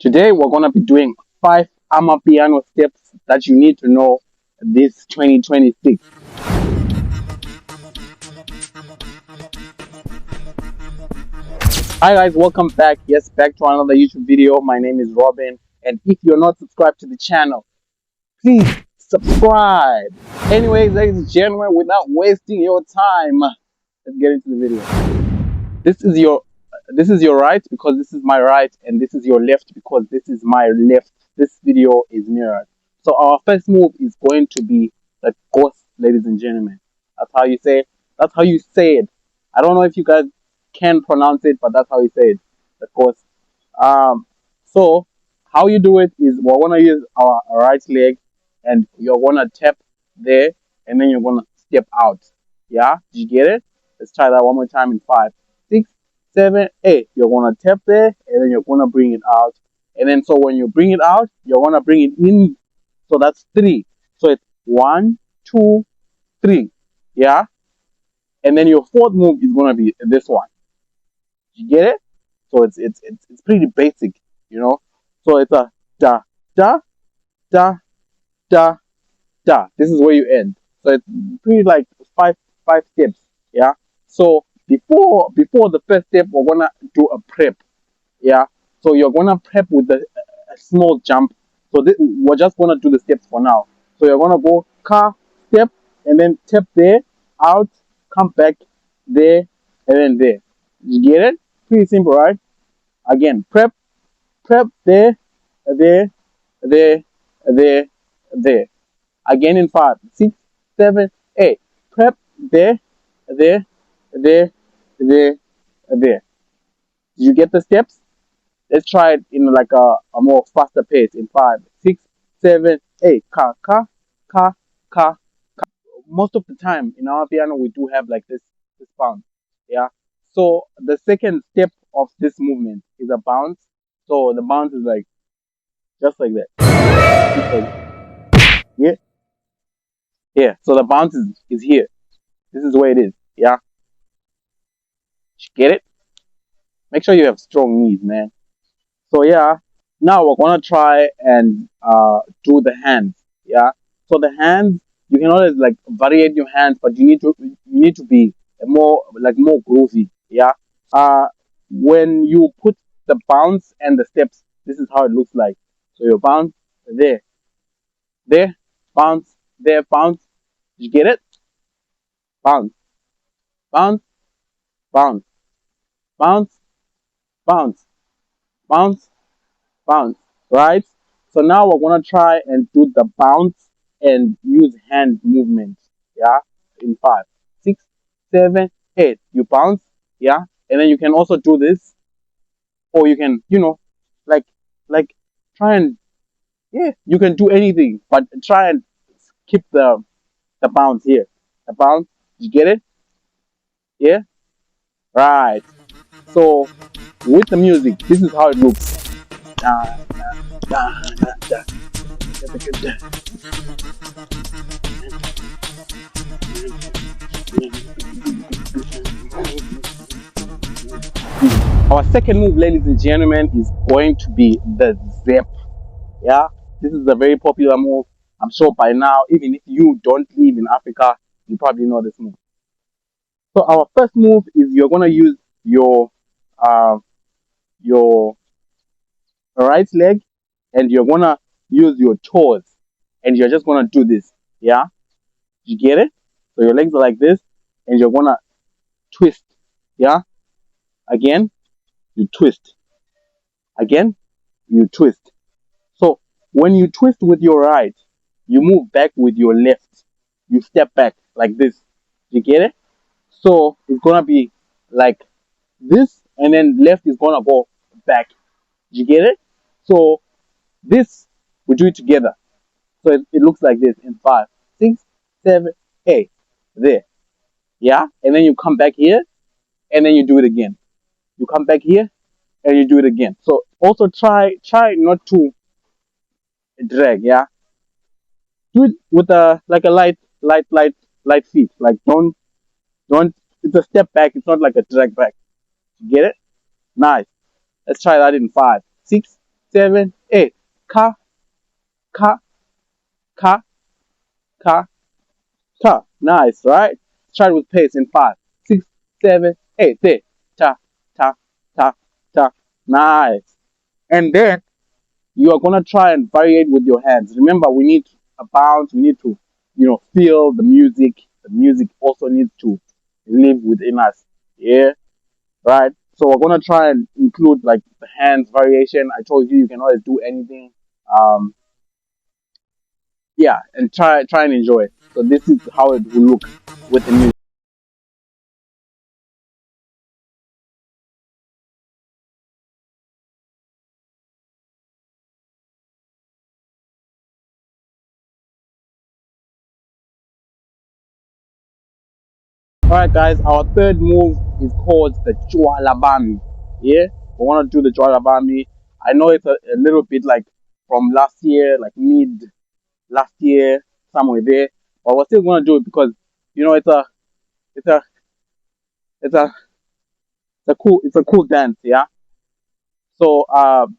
Today we're gonna be doing 5 Amapiano steps that you need to know this 2026. Hi guys, welcome back. Yes, back to another YouTube video. My name is Robin, and if you're not subscribed to the channel, please subscribe. Anyways, ladies and gentlemen, without wasting your time, let's get into the video. This is your right because this is my right, and this is your left because this is my left. This video is mirrored. So our first move is going to be the ghost, ladies and gentlemen. That's how you say it. That's how you say it. I don't know if you guys can pronounce it, but that's how you say it. The ghost. So how you do it is we're gonna use our right leg, and you're gonna tap there, and then you're gonna step out. Yeah, did you get it? Let's try that one more time in 5, 6, 7, 8. You're gonna tap there, and then you're gonna bring it out. And then so when you bring it out, you're gonna bring it in. So that's 3. So it's 1, 2, 3. Yeah. And then your fourth move is gonna be this one. You get it? So it's pretty basic, you know. So it's a da da da da da. This is where you end. So it's pretty like five steps. Yeah. So before the first step, we're gonna do a prep. Yeah. So you're gonna prep with a small jump. So we're just gonna do the steps for now. So you're gonna go car step and then tap there, out, come back there, and then there. You get it? Pretty simple, right? Again, prep there, there, there, there, there. Again in 5, 6, 7, 8. Prep there, there, there, there, there. Did you get the steps? Let's try it in like a more faster pace in 5, 6, 7, 8. Ka ka ka ka ka. Most of the time in our piano we do have like this bounce. Yeah. So the second step of this movement is a bounce. So the bounce is like just like that. Yeah. Yeah. So the bounce is here. This is where it is. Yeah. Get it? Make sure you have strong knees, man. So yeah, now we're gonna try and do the hands. Yeah. So the hands, you can always like variate your hands, but you need to be more groovy. Yeah. When you put the bounce and the steps, this is how it looks like. So you bounce there, there, bounce, there, bounce. You get it? Bounce, bounce, bounce, bounce, bounce, bounce, bounce, right? So now we're gonna try and do the bounce and use hand movement. Yeah, in 5, 6, 7, 8. You bounce, yeah, and then you can also do this, or you can, like like try and you can do anything, but try and keep the bounce here. The bounce, you get it? Yeah, right. So with the music, this is how it looks. Da, da, da, da, da. Our second move, ladies and gentlemen, is going to be the zip. Yeah, this is a very popular move. I'm sure by now, even if you don't live in Africa, you probably know this move. So our first move is you're gonna use uh, your right leg, and you're gonna use your toes, and you're just gonna do this. Yeah, you get it? So your legs are like this, and you're gonna twist. Yeah, again, you twist. Again, you twist. So when you twist with your right, you move back with your left. You step back like this. You get it? So it's gonna be like this, and then left is gonna go back. You get it? So this we do it together. So it looks like this in 5, 6, 7, 8. There. Yeah? And then you come back here, and then you do it again. You come back here, and you do it again. So also try not to drag, yeah? Do it with a light feet. Like don't it's a step back, it's not like a drag back. You get it? Nice. Let's try that in 5, 6, 7, 8. Ka, ka, ka, ka, ka. Nice, right? Try it with pace in 5, 6, 7, 8. There. Ta, ta, ta, ta. Nice. And then you are gonna try and vary it with your hands. Remember, we need a bounce. We need to, feel the music. The music also needs to live within us. Yeah, right. So we're gonna try and include like the hands variation. I told you you can always do anything. Um, yeah, and try and enjoy it. So this is how it will look with the music. All right, guys. Our third move is called the Jalabami. Yeah, we want to do the Jalabami. I know it's a little bit like from last year, like mid last year, somewhere there. But we're still gonna do it because it's a it's a it's a cool dance, yeah. So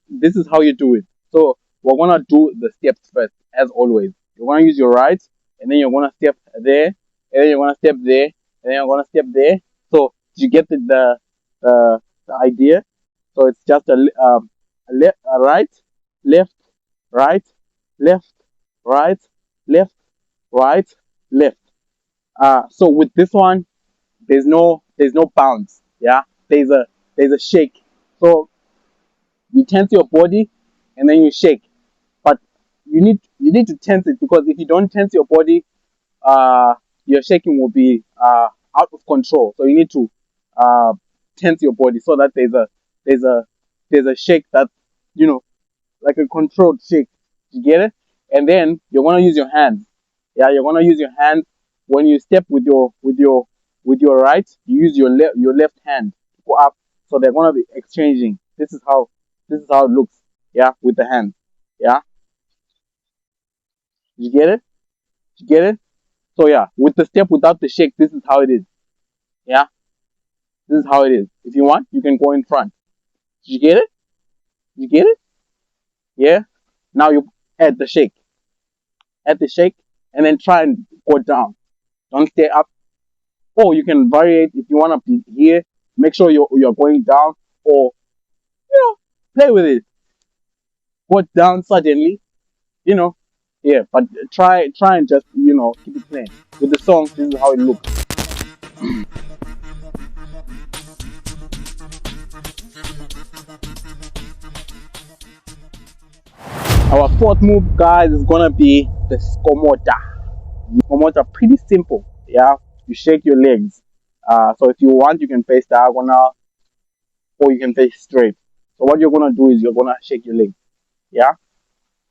this is how you do it. So we're gonna do the steps first, as always. You're gonna use your right, and then you're gonna step there, and then you're gonna step there, and then you're gonna step there. So you get the idea. So it's just a left, a right, left, right, left, right, left, right, left. So with this one, there's no bounce. Yeah, there's a shake. So you tense your body and then you shake. But you need to tense it because if you don't tense your body, uh, your shaking will be out of control. So you need to uh, tense your body so that there's a there's a shake that you know like a controlled shake. You get it? And then you're gonna use your hands. Yeah, you're gonna use your hands when you step with your right. You use your left hand to go up. So they're gonna be exchanging. This is how it looks. Yeah, with the hand. Yeah, you get it? You get it? So yeah, with the step without the shake, this is how it is. Yeah, this is how it is. If you want, you can go in front. You get it? You get it? Yeah. Now you add the shake. Add the shake, and then try and go down. Don't stay up. Or you can vary it if you want to be here. Make sure you're going down, or you know, play with it. Go down suddenly, you know. Yeah, but try and just keep it playing. With the song, this is how it looks. Our fourth move, guys, is gonna be the skomota. Skomota, pretty simple. Yeah, you shake your legs. So if you want, you can face diagonal or you can face straight. So what you're gonna do is you're gonna shake your legs. Yeah,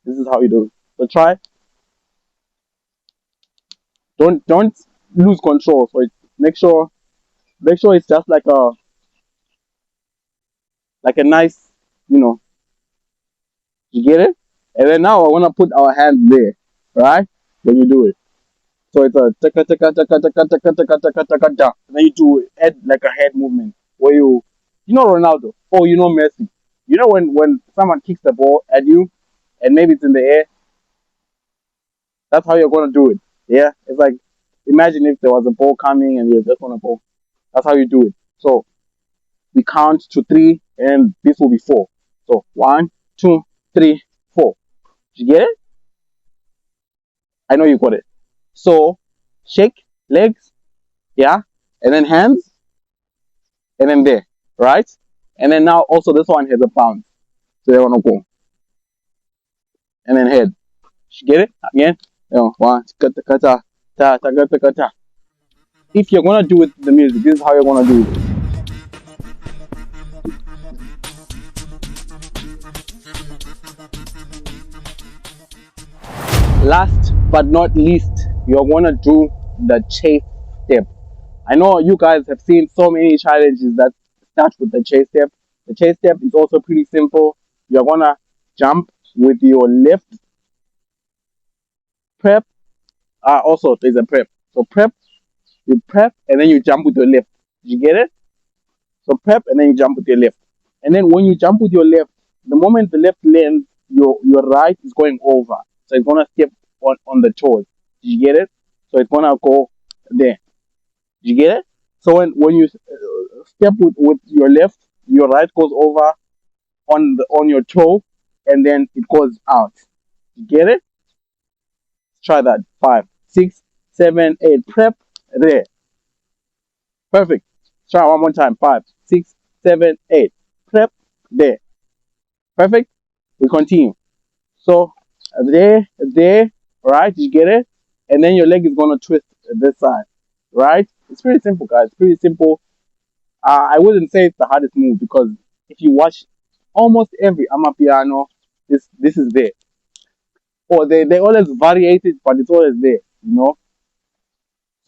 this is how you do it. So try. Don't lose control. So make sure it's just like a nice, you know, you get it. And then now I wanna put our hands there, right? When you do it. So it's a taka taka taka taka taka taka taka taka da. And then you do head like a head movement where Ronaldo or Messi. You know when someone kicks the ball at you and maybe it's in the air, that's how you're gonna do it. Yeah, it's like imagine if there was a ball coming and you're just gonna go. That's how you do it. So we count to three and this will be four. So 1, 2, 3, 4. Did you get it? I know you got it. So shake legs, yeah, and then hands, and then there, right? And then now also this one has a bounce. So you wanna go. And then head. You get it? Again. One, kata kata, ta ta kata kata. If you're gonna do it with the music, this is how you're gonna do it. Last but not least, you're gonna do the chase step. I know you guys have seen so many challenges that start with the chase step. The chase step is also pretty simple. You're gonna jump with your left prep. Also there's a prep. So you prep and then you jump with your left. Did you get it? So prep and then you jump with your left. And then when you jump with your left, the moment the left lands, your right is going over. So it's gonna step on the toes. Did you get it? So it's gonna go there. Did you get it? So when you step with your left, your right goes over on your toe, and then it goes out. You get it? Try that. 5, 6, 7, 8. Prep there. Perfect. Try one more time. 5, 6, 7, 8. Prep there. Perfect. We continue. So there, right? You get it? And then your leg is gonna twist this side, right? It's pretty simple, guys. It's pretty simple. I wouldn't say it's the hardest move because if you watch almost every Amapiano, this is there. Or they always variate it, but it's always there, you know.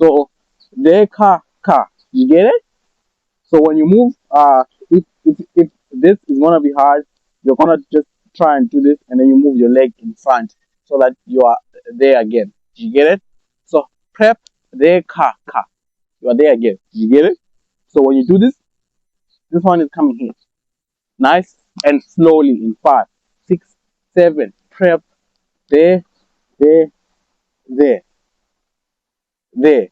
So there, ka. You get it? So when you move, if this is gonna be hard, you're gonna just try and do this, and then you move your leg in front so that you are there again. You get it? So prep there, ka. You are there again. You get it? So when you do this one is coming here. Nice and slowly in 5, 6, 7. Prep there, there, there, there,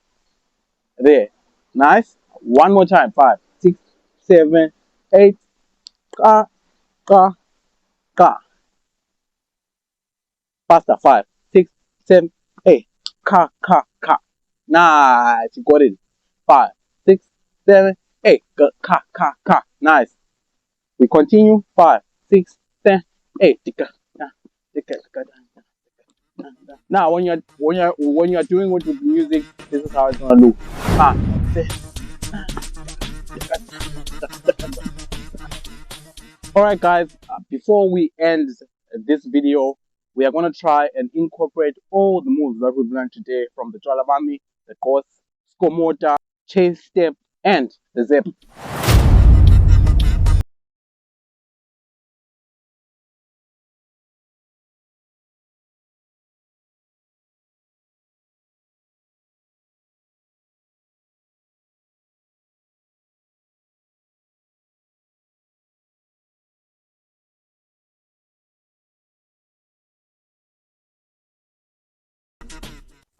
there. Nice. One more time. 5, 6, 7, 8. Ka, ka, ka. Faster. 5, 6, 7, 8. Ka. Nice. You got it. 5, 6, 7, 8. Ka. Nice. We continue. 5, 6, 7, 8. Now, when you're doing it with music, this is how it's gonna look. Ah, all right, guys. Before we end this video, we are gonna try and incorporate all the moves that we've learned today from the Jalabami, the Ghost, Skomota, Chase Step, and the Zep.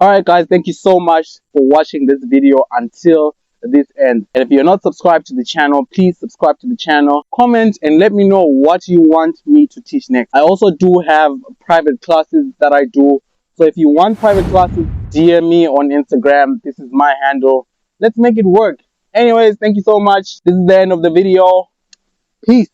Alright guys, thank you so much for watching this video until this end. And if you're not subscribed to the channel, please subscribe to the channel. Comment and let me know what you want me to teach next. I also do have private classes that I do. So if you want private classes, DM me on Instagram. This is my handle. Let's make it work. Anyways, thank you so much. This is the end of the video. Peace.